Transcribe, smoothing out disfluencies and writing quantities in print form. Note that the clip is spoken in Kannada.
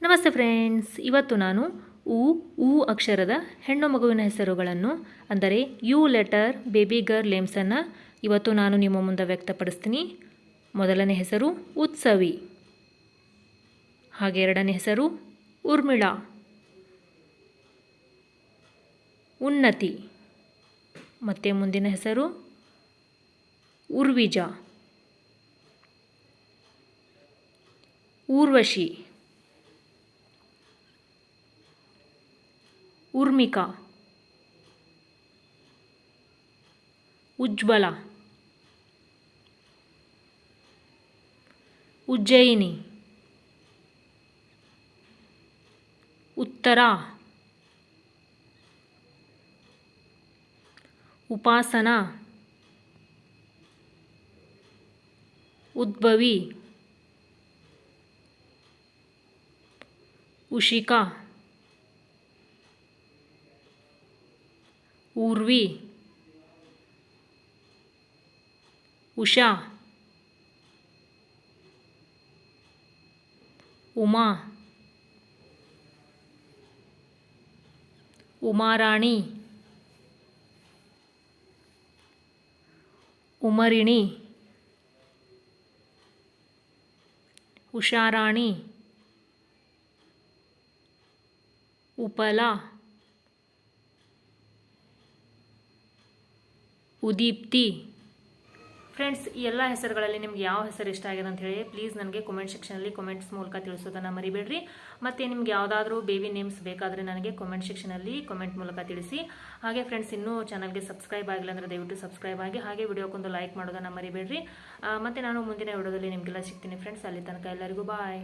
ನಮಸ್ತೆ ಫ್ರೆಂಡ್ಸ್, ಇವತ್ತು ನಾನು ಉ ಅಕ್ಷರದ ಹೆಣ್ಣು ಮಗುವಿನ ಹೆಸರುಗಳನ್ನು ಅಂದರೆ ಯು ಲೆಟರ್ ಬೇಬಿ ಗರ್ಲ್ ನೇಮ್ಸನ್ನು ಇವತ್ತು ನಾನು ನಿಮ್ಮ ಮುಂದೆ ವ್ಯಕ್ತಪಡಿಸ್ತೀನಿ. ಮೊದಲನೇ ಹೆಸರು ಉತ್ಸವಿ, ಹಾಗೆ ಎರಡನೇ ಹೆಸರು ಉರ್ಮಿಳಾ, ಉನ್ನತಿ, ಮತ್ತು ಮುಂದಿನ ಹೆಸರು ಉರ್ವಿಜಾ, ಊರ್ವಶಿ, ಉರ್ಮಿಕಾ, ಉಜ್ವಲ, ಉಜ್ಜಯಿನಿ, ಉತ್ತರಾ, ಉಪಾಸನಾ, ಉದ್ಭವಿ, ಉಷಿಕಾ, ಊರ್ವಿ, ಉಷಾ, ಉಮಾ, ಉಮಾರಾಣಿ, ಉಮರಿಣಿ, ಉಷಾರಾಣಿ, ಉಪಲಾ, ಉದೀಪ್ತಿ. ಫ್ರೆಂಡ್ಸ್, ಈ ಎಲ್ಲ ಹೆಸರುಗಳಲ್ಲಿ ನಿಮ್ಗೆ ಯಾವ ಹೆಸರು ಇಷ್ಟ ಆಗಿದೆ ಅಂತ ಹೇಳಿ ಪ್ಲೀಸ್ ನನಗೆ ಕಮೆಂಟ್ ಸೆಕ್ಷನಲ್ಲಿ ಕಮೆಂಟ್ಸ್ ಮೂಲಕ ತಿಳಿಸೋದನ್ನು ಮರಿಬೇಡ್ರಿ. ಮತ್ತು ನಿಮ್ಗೆ ಯಾವುದಾದ್ರೂ ಬೇಬಿ ನೇಮ್ಸ್ ಬೇಕಾದರೆ ನನಗೆ ಕಮೆಂಟ್ ಸೆಕ್ಷನಲ್ಲಿ ಕಮೆಂಟ್ ಮೂಲಕ ತಿಳಿಸಿ. ಹಾಗೆ ಫ್ರೆಂಡ್ಸ್, ಇನ್ನೂ ಚಾನಲ್ಗೆ ಸಬ್ಸ್ಕ್ರೈಬ್ ಆಗಿಲ್ಲ ಅಂದರೆ ದಯವಿಟ್ಟು ಸಬ್ಸ್ಕ್ರೈಬ್ ಆಗಿ, ಹಾಗೆ ವಿಡಿಯೋಕ್ಕೊಂದು ಲೈಕ್ ಮಾಡೋದನ್ನು ಮರಿಬೇಡ್ರಿ. ಮತ್ತು ನಾನು ಮುಂದಿನ ವಿಡಿಯೋದಲ್ಲಿ ನಿಮಗೆಲ್ಲ ಸಿಗ್ತೀನಿ ಫ್ರೆಂಡ್ಸ್. ಅಲ್ಲಿ ತನಕ ಎಲ್ಲರಿಗೂ ಬಾಯ್.